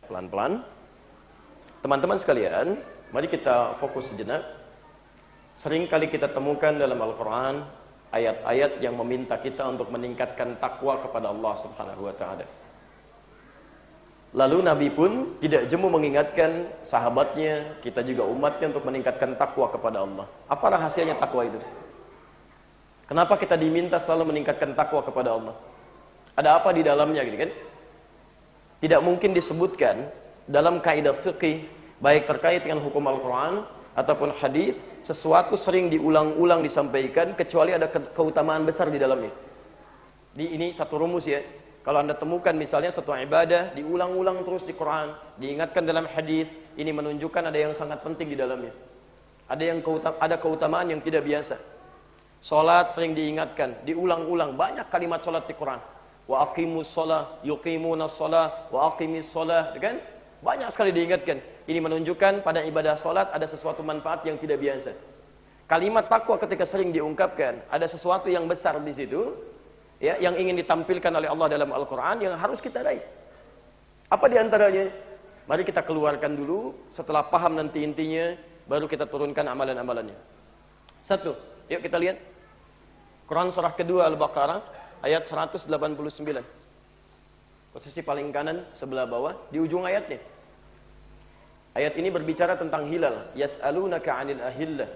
Pelan-pelan. Teman-teman sekalian, mari kita fokus sejenak. Sering kali kita temukan dalam Al-Quran ayat-ayat yang meminta kita untuk meningkatkan takwa kepada Allah Subhanahu wa ta'ala. Lalu Nabi pun tidak jemu mengingatkan sahabatnya, kita juga umatnya untuk meningkatkan takwa kepada Allah. Apa rahasianya takwa itu? Kenapa kita diminta selalu meningkatkan takwa kepada Allah? Ada apa di dalamnya gitu kan? Tidak mungkin disebutkan dalam kaidah fikih, baik terkait dengan hukum Al-Quran ataupun hadis, sesuatu sering diulang-ulang disampaikan kecuali ada keutamaan besar di dalamnya. Ini satu rumus ya. Kalau Anda temukan misalnya satu ibadah diulang-ulang terus di Quran, diingatkan dalam hadis, ini menunjukkan ada yang sangat penting di dalamnya. Ada keutamaan yang tidak biasa. Salat sering diingatkan, diulang-ulang, banyak kalimat salat di Quran. Wa aqimus shalah, yuqimunas shalah, wa aqimis shalah, kan? Banyak sekali diingatkan. Ini menunjukkan pada ibadah salat ada sesuatu manfaat yang tidak biasa. Kalimat takwa ketika sering diungkapkan, ada sesuatu yang besar di situ, ya, yang ingin ditampilkan oleh Allah dalam Al-Quran yang harus kita raih. Apa di antaranya? Mari kita keluarkan dulu, setelah paham nanti intinya, baru kita turunkan amalan-amalannya. Satu, yuk kita lihat. Quran surah kedua Al-Baqarah, ayat 189. Posisi paling kanan, sebelah bawah, di ujung ayatnya. Ayat ini berbicara tentang hilal. Yas'alunaka 'anil ahillah.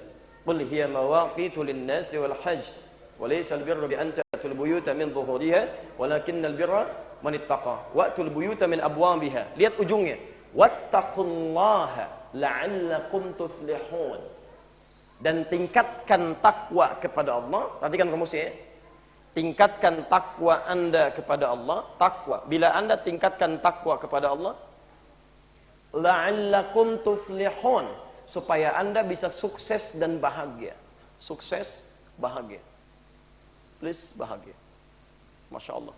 Qul hiya mawaqitu lin-nasi wal hajj. Wa laysa al-birru bi an ta'tul buyuta min dhuhuriha, walakinnal birra man ittaqa. Wa'tul buyuta min abwabiha. Lihat ujungnya. Wattaqullaha la'allakum tuflihun. Dan tingkatkan takwa kepada Allah. Perhatikan rumusnya ya. Tingkatkan takwa Anda kepada Allah. Takwa. Bila Anda tingkatkan takwa kepada Allah, la'allakum tuflihun, supaya Anda bisa sukses dan bahagia. Sukses, bahagia. Please, bahagia. Masya Allah.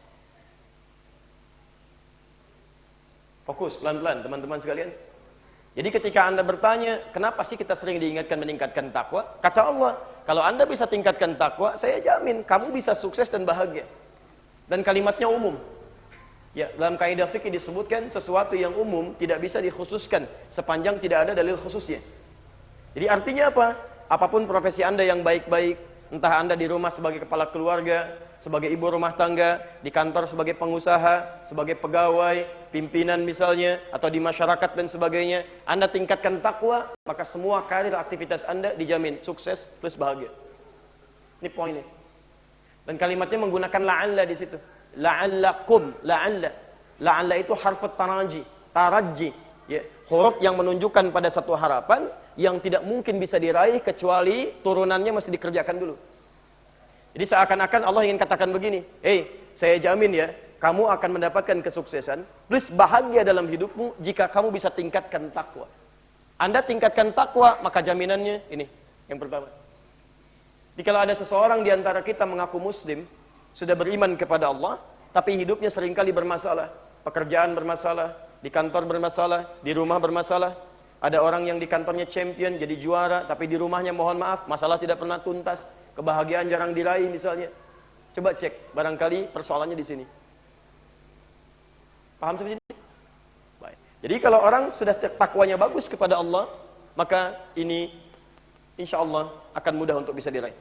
Fokus, pelan-pelan teman-teman sekalian. Jadi ketika Anda bertanya, kenapa sih kita sering diingatkan meningkatkan takwa? Kata Allah, kalau Anda bisa tingkatkan takwa, saya jamin kamu bisa sukses dan bahagia. Dan kalimatnya umum. Ya, dalam kaidah fikih disebutkan sesuatu yang umum tidak bisa dikhususkan sepanjang tidak ada dalil khususnya. Jadi artinya apa? Apapun profesi Anda yang baik-baik, entah Anda di rumah sebagai kepala keluarga, sebagai ibu rumah tangga, di kantor sebagai pengusaha, sebagai pegawai, pimpinan misalnya, atau di masyarakat dan sebagainya, Anda tingkatkan takwa, maka semua karir aktivitas Anda dijamin sukses plus bahagia. Ini poinnya. Dan kalimatnya menggunakan la'alla di situ. La'allakum, la'alla. La'alla itu harfut taraji, ya, huruf yang menunjukkan pada satu harapan yang tidak mungkin bisa diraih kecuali turunannya mesti dikerjakan dulu. Jadi seakan-akan Allah ingin katakan begini, saya jamin ya, kamu akan mendapatkan kesuksesan plus bahagia dalam hidupmu jika kamu bisa tingkatkan takwa. Anda tingkatkan takwa, maka jaminannya ini yang pertama. Jadi kalau ada seseorang di antara kita mengaku muslim, sudah beriman kepada Allah, tapi hidupnya seringkali bermasalah, pekerjaan bermasalah, di kantor bermasalah, di rumah bermasalah. Ada orang yang di kantornya champion, jadi juara, tapi di rumahnya mohon maaf, masalah tidak pernah tuntas. Kebahagiaan jarang diraih misalnya. Coba cek, barangkali persoalannya di sini. Paham sampai sini? Baik. Jadi kalau orang sudah takwanya bagus kepada Allah, maka ini insya Allah akan mudah untuk bisa diraih.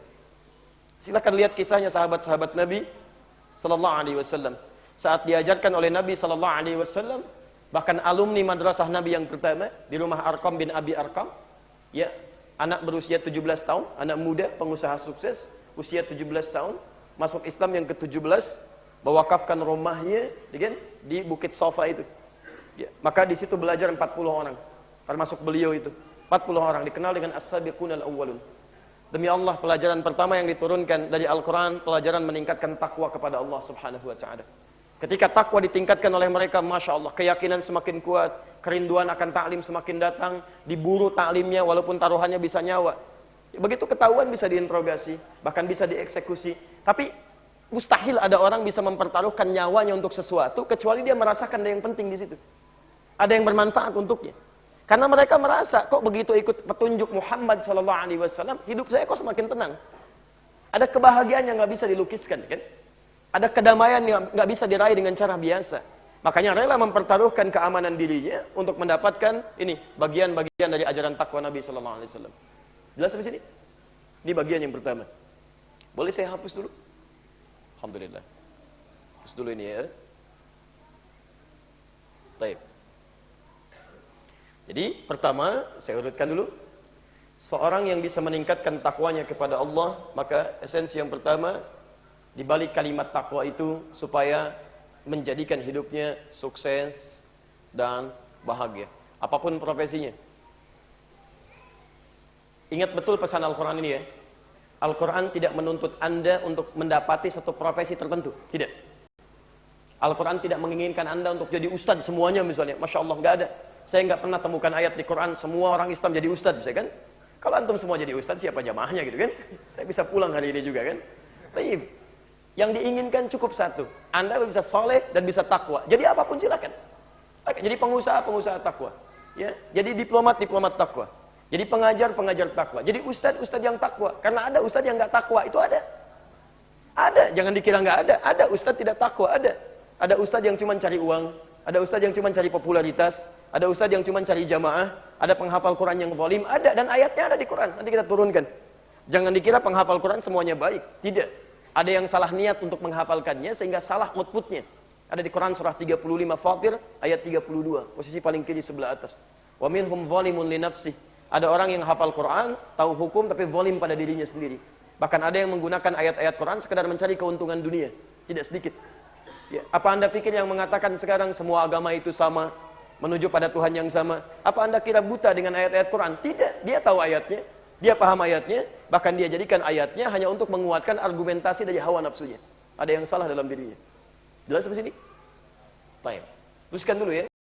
Silakan lihat kisahnya sahabat-sahabat Nabi Sallallahu Alaihi Wasallam. Saat diajarkan oleh Nabi Sallallahu Alaihi Wasallam, bahkan alumni madrasah Nabi yang pertama di rumah Arqam bin Abi Arqam, ya, anak berusia 17 tahun, anak muda, pengusaha sukses, usia 17 tahun, masuk Islam yang ke-17, mewakafkan rumahnya di Bukit Sofa itu. Ya, maka di situ belajar 40 orang, termasuk beliau itu. 40 orang dikenal dengan as-sabiqunal awwalun. Demi Allah, pelajaran pertama yang diturunkan dari Al-Quran, pelajaran meningkatkan takwa kepada Allah Subhanahu wa ta'ala. Ketika takwa ditingkatkan oleh mereka, Masya Allah, keyakinan semakin kuat, kerinduan akan taklim semakin datang, diburu taklimnya walaupun taruhannya bisa nyawa. Begitu ketahuan bisa diinterogasi, bahkan bisa dieksekusi. Tapi mustahil ada orang bisa mempertaruhkan nyawanya untuk sesuatu, kecuali dia merasakan ada yang penting di situ. Ada yang bermanfaat untuknya. Karena mereka merasa, kok begitu ikut petunjuk Muhammad SAW, hidup saya kok semakin tenang. Ada kebahagiaan yang gak bisa dilukiskan, kan? Ada kedamaian yang gak bisa diraih dengan cara biasa. Makanya rela mempertaruhkan keamanan dirinya untuk mendapatkan ini bagian-bagian dari ajaran takwa Nabi sallallahu alaihi wasallam. Jelas sampai sini? Ini bagian yang pertama. Boleh saya hapus dulu? Alhamdulillah. Hapus dulu ini ya. Baik. Jadi pertama saya urutkan dulu. Seorang yang bisa meningkatkan takwanya kepada Allah, maka esensi yang pertama di balik kalimat takwa itu supaya menjadikan hidupnya sukses dan bahagia, apapun profesinya. Ingat betul pesan Al-Quran ini ya. Al-Quran tidak menuntut Anda untuk mendapati satu profesi tertentu, tidak. Al-Quran tidak menginginkan Anda untuk jadi ustadz semuanya misalnya. Masya Allah, nggak ada. Saya nggak pernah temukan ayat di Quran semua orang Islam jadi ustadz, bisa kan? Kalau antum semua jadi ustadz, siapa jamaahnya gitu kan? Saya bisa pulang hari ini juga kan? Baik. Yang diinginkan cukup satu, Anda bisa soleh dan bisa takwa. Jadi apapun silakan. Jadi pengusaha takwa, ya. Jadi diplomat takwa. Jadi pengajar takwa. Jadi ustadz yang takwa. Karena ada ustadz yang nggak takwa, itu ada. Ada, jangan dikira nggak ada. Ada ustadz tidak takwa, ada. Ada ustadz yang cuma cari uang. Ada ustadz yang cuma cari popularitas. Ada ustadz yang cuma cari jamaah. Ada penghafal Quran yang zalim, ada. Dan ayatnya ada di Quran. Nanti kita turunkan. Jangan dikira penghafal Quran semuanya baik. Tidak. Ada yang salah niat untuk menghafalkannya sehingga salah outputnya. Ada di Quran surah 35 Fatir ayat 32, posisi paling kiri sebelah atas. Wa minhum zalimun li nafsih. Ada orang yang hafal Quran, tahu hukum tapi zalim pada dirinya sendiri. Bahkan ada yang menggunakan ayat-ayat Quran sekedar mencari keuntungan dunia, tidak sedikit. Ya, apa Anda pikir yang mengatakan sekarang semua agama itu sama, menuju pada Tuhan yang sama? Apa Anda kira buta dengan ayat-ayat Quran? Tidak, dia tahu ayatnya. Dia paham ayatnya, bahkan dia jadikan ayatnya hanya untuk menguatkan argumentasi dari hawa nafsunya. Ada yang salah dalam dirinya. Jelas sampai sini? Baik. Teruskan dulu ya.